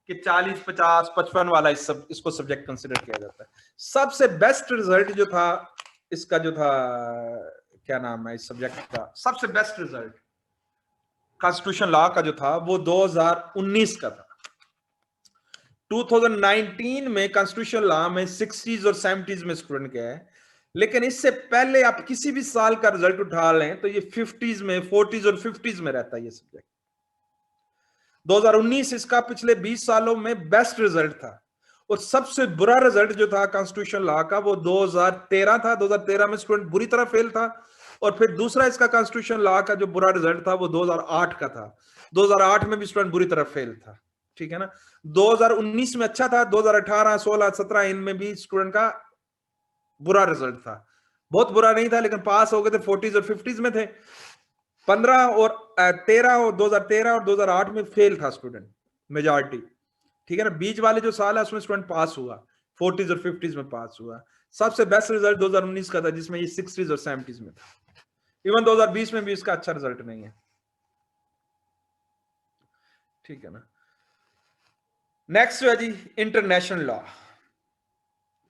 A: कि 40, 50, 55 वाला इसको सब्जेक्ट कंसिडर किया जाता है। सबसे बेस्ट रिजल्ट जो था इसका, जो था क्या नाम है इस सब्जेक्ट का, सबसे बेस्ट रिजल्ट कॉन्स्टिट्यूशन लॉ का जो था वो 2019 का था। 2019 में कॉन्स्टिट्यूशन लॉ में 60s और 70s में स्टूडेंट गया है, लेकिन इससे पहले आप किसी भी साल का रिजल्ट उठा लें तो ये 50s में, 40s और 50s में रहता है ये सब्जेक्ट। 2019 इसका पिछले 20 सालों में बेस्ट रिजल्ट था। और सबसे बुरा रिजल्ट जो था कॉन्स्टिट्यूशन लॉ का वो 2013 था। 2013 में स्टूडेंट बुरी तरह फेल था। और फिर दूसरा इसका कॉन्स्टिट्यूशन लॉ का जो बुरा रिजल्ट था वो 2008 का था। 2008 में भी स्टूडेंट बुरी तरह फेल था, ठीक है ना। 2019 में अच्छा था, 2018, 16, 17 इनमें भी स्टूडेंट का बुरा रिजल्ट था। बहुत बुरा नहीं था, लेकिन पास हो गए थे 40s और 50s में थे। 15 और 13 और 2013 और 2008 में फेल था स्टूडेंट मेजॉरिटी, ठीक है ना। बीच वाले जो साल है उसमें स्टूडेंट पास हुआ, 40s और 50s में पास हुआ। सबसे बेस्ट रिजल्ट 2019 का था जिसमें ये 60s और 70s में था। इवन 2020 में भी इसका अच्छा रिजल्ट नहीं है, ठीक है ना। नेक्स्ट है जी इंटरनेशनल लॉ।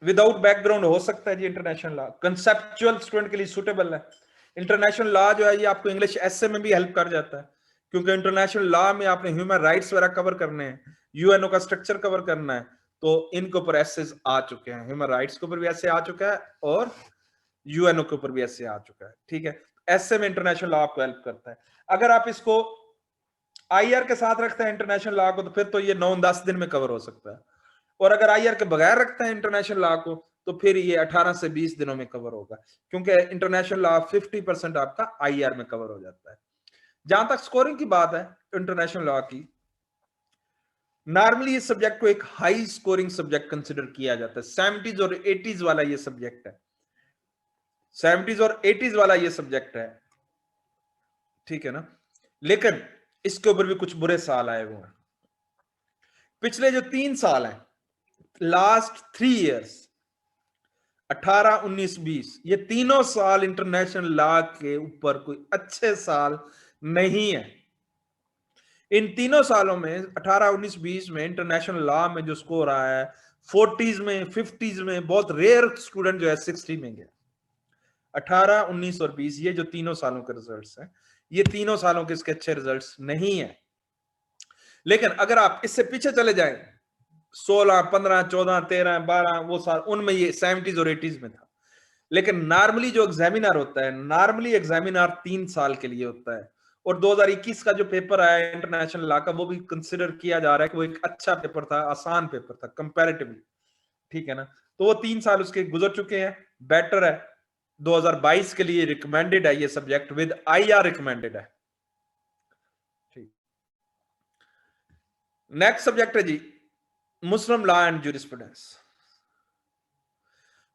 A: विदाउट बैकग्राउंड हो सकता है जी इंटरनेशनल लॉ, कंसेप्चुअल स्टूडेंट के लिए सुटेबल है। इंटरनेशनल लॉ जो है ये आपको इंग्लिश एसए में भी हेल्प कर जाता है, क्योंकि इंटरनेशनल लॉ में आपने ह्यूमन राइट्स वगैरह कवर करने हैं, यूएनओ का स्ट्रक्चर कवर करना है, तो इनके ऊपर एसेस आ चुके हैं। ह्यूमन राइट्स के ऊपर भी ऐसे आ चुका है और यूएनओ के ऊपर भी ऐसे आ चुका है, ठीक है। एसए में इंटरनेशनल लॉ आपको हेल्प करता है। अगर आप इसको आईआर के साथ रखते हैं इंटरनेशनल लॉ को, तो फिर तो ये 9-10 दिन में कवर हो सकता है। और अगर आईआर के बगैर रखते हैं इंटरनेशनल लॉ को, तो फिर ये 18 से 20 दिनों में कवर होगा, क्योंकि इंटरनेशनल लॉ 50% आपका आईआर में कवर हो जाता है। जहां तक स्कोरिंग की बात है इंटरनेशनल लॉ की, नॉर्मली इस सब्जेक्ट को एक हाई स्कोरिंग सब्जेक्ट कंसिडर किया जाता है। 70s और 80s वाला ये सब्जेक्ट है, 70s और 80s वाला ये सब्जेक्ट है, ठीक है ना। लेकिन इसके ऊपर भी कुछ बुरे साल आए हुए हैं। पिछले जो 3 साल हैं, लास्ट 3 इयर्स 18, 19, 20, ये तीनों साल इंटरनेशनल लॉ के ऊपर कोई अच्छे साल नहीं है। इन तीनों सालों में 18, 19, 20 में इंटरनेशनल लॉ में जो स्कोर आया है 40s में, 50s में, बहुत रेयर स्टूडेंट जो है 60 में गया। 18, 19 और 20 ये जो तीनों सालों के रिजल्ट्स हैं, ये तीनों सालों के इसके अच्छे रिजल्ट्स नहीं है। लेकिन अगर आप इससे पीछे चले जाएं 16, 15, 14, 13, 12 वो साल, उनमें ये 70s और 80s में था। लेकिन नॉर्मली जो एग्जामिनर होता है, नॉर्मली एग्जामिनर 3 साल के लिए होता है। और 2021 का जो पेपर आया इंटरनेशनल लॉ का, वो भी कंसिडर किया जा रहा है कि वो एक अच्छा पेपर था, आसान पेपर था कंपैरेटिवली, ठीक है ना। तो वो 3 साल उसके गुजर चुके हैं, बेटर है। 2022 के लिए रिकमेंडेड है ये सब्जेक्ट, विद आईआर रिकमेंडेड है, ठीक। नेक्स्ट सब्जेक्ट है जी Muslim law and jurisprudence.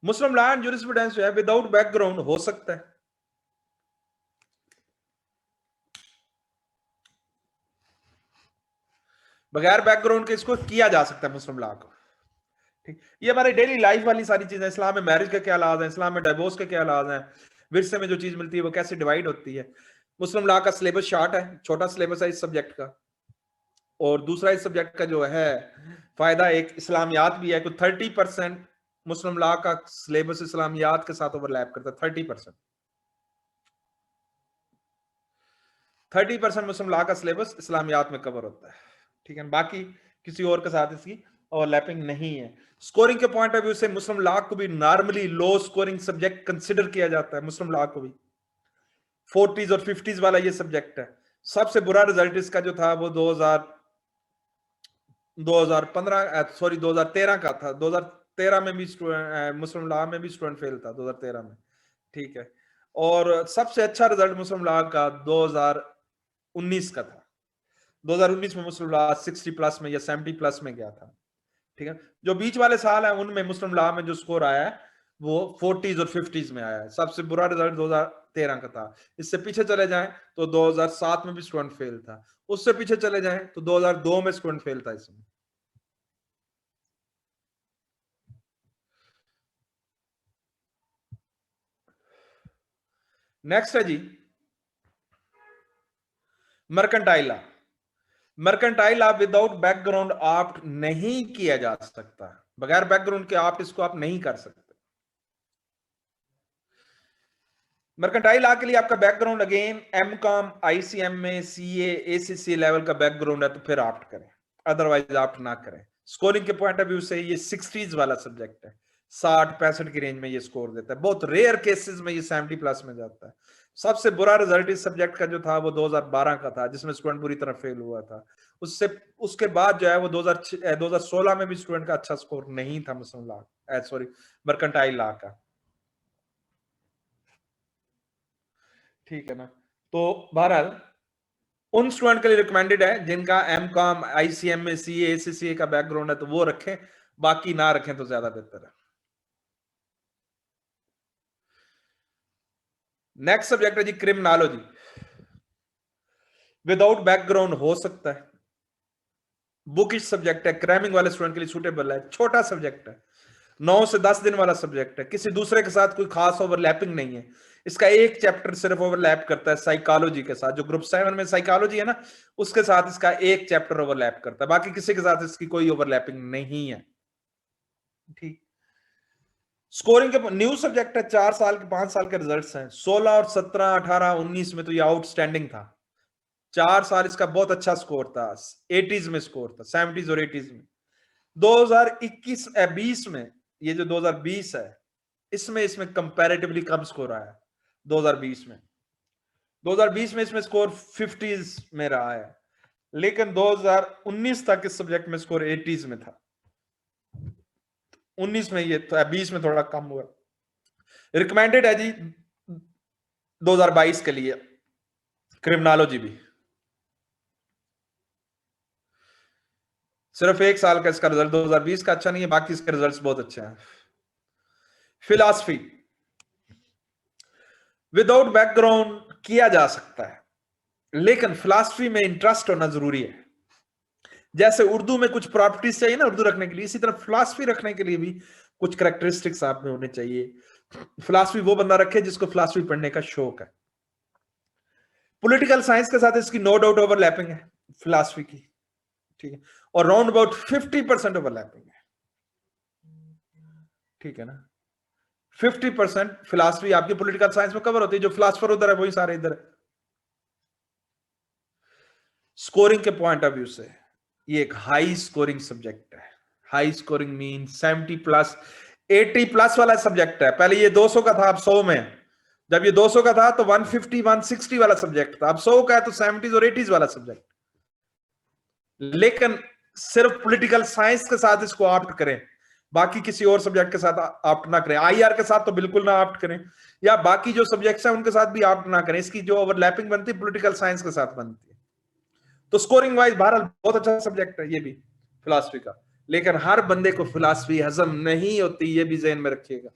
A: Muslim law and jurisprudence जो है विदाउट बैकग्राउंड हो सकता है, बगैर बैकग्राउंड के इसको किया जा सकता है मुस्लिम लॉ को, ठीक। ये हमारे डेली लाइफ वाली सारी चीजें, इस्लाम में मैरिज के क्या लाज है, इस्लाम में डिवोर्स के क्या लाज है, विरसे में जो चीज मिलती है वो कैसे डिवाइड होती है। मुस्लिम लॉ का सिलेबस शॉर्ट है, छोटा सिलेबस है इस सब्जेक्ट का। और दूसरा इस सब्जेक्ट का जो है फायदा, एक इस्लामियात भी है, कुछ 30% मुस्लिम लॉ का सिलेबस इस्लामियात के साथ ओवरलैप करता है। 30% मुस्लिम लॉ का सिलेबस इस्लामियात में कवर होता है, ठीक है। बाकी किसी और के साथ इसकी ओवरलैपिंग नहीं है। स्कोरिंग के पॉइंट ऑफ व्यू से मुस्लिम लॉ को भी normally low scoring subject consider किया जाता है। मुस्लिम लॉ को भी 40s और 50s वाला ये सब्जेक्ट है। सबसे बुरा रिजल्ट इसका जो था वो 2013 का था। 2013 में भी मुस्लिम लॉ में भी स्टूडेंट फेल था 2013 में, ठीक है। और सबसे अच्छा रिजल्ट मुस्लिम लॉ का 2019 का था। 2019 में मुस्लिम लॉ 60 प्लस में या 70 प्लस में गया था, ठीक है। जो बीच वाले साल है उनमें मुस्लिम लॉ में जो स्कोर आया है वो 40s और 50s में आया है। सबसे बुरा रिजल्ट 2013 का था। इससे पीछे चले जाएं तो 2007 में भी स्टूडेंट फेल था। उससे पीछे चले जाएं तो 2002 में स्टूडेंट फेल था इसमें। नेक्स्ट है जी mercantile law. Mercantile law without background आप नहीं किया जा सकता, बगैर बैकग्राउंड के आप इसको आप नहीं कर सकते। मर्केंटाइल लॉ के लिए आपका बैकग्राउंड अगेन एमकॉम, आईसीएम में सीए, एसीसी लेवल का बैकग्राउंड है तो फिर ऑप्ट करें, अदरवाइज ऑप्ट ना करें। स्कोरिंग के पॉइंट ऑफ व्यू से ये 60s वाला सब्जेक्ट है। 60-65 की रेंज में ये स्कोर देता है। बहुत रेयर केसेस में ये 70 प्लस में जाता है। सबसे बुरा रिजल्ट इस सब्जेक्ट का जो था वो 2012 का था, जिसमें स्टूडेंट पूरी तरह फेल हुआ था। उसके बाद जो है वो 2016 में भी स्टूडेंट का अच्छा स्कोर नहीं था मर्केंटाइल लॉ का। ठीक है ना। तो बहरहाल उन स्टूडेंट के लिए रिकमेंडेड है जिनका एमकॉम, आईसीएमए, सीए, एसीसीए का बैकग्राउंड है तो वो रखें, बाकी ना रखें तो ज्यादा बेहतर है। नेक्स्ट सब्जेक्ट है जी क्रिमिनोलॉजी। विदाउट बैकग्राउंड हो सकता है, बुकिश सब्जेक्ट है, क्रैमिंग वाले स्टूडेंट के लिए सूटेबल है, छोटा सब्जेक्ट है, 9 से 10 दिन वाला सब्जेक्ट है, किसी दूसरे के साथ कोई खास ओवरलैपिंग नहीं है। इसका एक चैप्टर सिर्फ ओवरलैप करता है साइकोलॉजी के साथ, जो ग्रुप 7 में साइकोलॉजी है ना, उसके साथ इसका एक चैप्टर ओवरलैप करता है, बाकी किसी के साथ इसकी कोई ओवरलैपिंग नहीं है। ठीक। स्कोरिंग के न्यू सब्जेक्ट है, 4 साल के 5 साल के रिजल्ट्स हैं। 16 और 17, 18, 19 में तो ये आउटस्टैंडिंग था। 4 साल इसका बहुत अच्छा स्कोर था, 80s में स्कोर था, 70s और 80s में। 2021-20 में, ये जो 2020 है, इसमें कंपैरेटिवली कम स्कोर आया है। 2020 में इसमें स्कोर 50s में रहा है, लेकिन 2019 तक इस सब्जेक्ट में स्कोर 80s में था। 19 में ये 20 में थोड़ा कम हुआ। रिकमेंडेड है जी 2022 के लिए क्रिमिनोलॉजी भी। सिर्फ 1 साल का इसका रिजल्ट 2020 का अच्छा नहीं है, बाकी इसके रिजल्ट्स बहुत अच्छे हैं। फिलॉसफी विदाउट बैकग्राउंड किया जा सकता है, लेकिन फिलॉसफी में इंटरेस्ट होना जरूरी है। जैसे उर्दू में कुछ प्रॉपर्टीज चाहिए ना उर्दू रखने के लिए, इसी तरह फिलॉसफी रखने के लिए भी कुछ कैरेक्टरिस्टिक्स आप में होने चाहिए। फिलॉसफी वो बंदा रखे जिसको फिलॉसफी पढ़ने का शौक है। पॉलिटिकल साइंस के साथ इसकी नो डाउट ओवरलैपिंग है फिलॉसफी की, ठीक है, और राउंड अबाउट 50% ओवरलैपिंग है, ठीक है ना। 50% फिलॉसफी आपकी पॉलिटिकल साइंस में कवर होती है, जो फिलॉसफर उधर है वही सारे इधर है। स्कोरिंग के पॉइंट ऑफ व्यू से ये एक हाई स्कोरिंग सब्जेक्ट है। High scoring mean 70 plus 80 plus वाला सब्जेक्ट है। पहले ये 200 का था, अब 100 में। जब ये 200 का था तो 150 160 वाला सब्जेक्ट था, अब 100 का है तो 70s और 80s वाला सब्जेक्ट। लेकिन सिर्फ पॉलिटिकल साइंस के साथ इसको ऑप्ट करें, बाकी किसी और सब्जेक्ट के साथ ऑप्ट ना करें। आईआर के साथ तो बिल्कुल ना ऑप्ट करें, या बाकी जो सब्जेक्ट्स हैं उनके साथ भी ऑप्ट ना करें। इसकी जो ओवरलैपिंग बनती है पॉलिटिकल साइंस के साथ बनती है। तो स्कोरिंग वाइज बहरहाल बहुत अच्छा सब्जेक्ट है ये भी फिलॉसफी का, लेकिन हर बंदे को फिलॉसफी हजम नहीं होती, ये भी ज़हन में रखिएगा।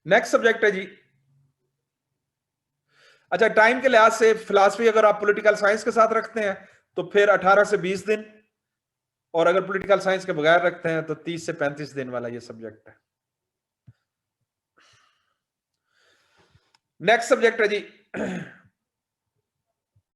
A: नेक्स्ट सब्जेक्ट है जी, अच्छा टाइम के लिहाज से फिलॉसफी अगर आप पॉलिटिकल साइंस के साथ रखते हैं तो फिर 18 से 20 दिन, और अगर पॉलिटिकल साइंस के बगैर रखते हैं तो 30 से 35 दिन वाला ये सब्जेक्ट है। नेक्स्ट सब्जेक्ट है जी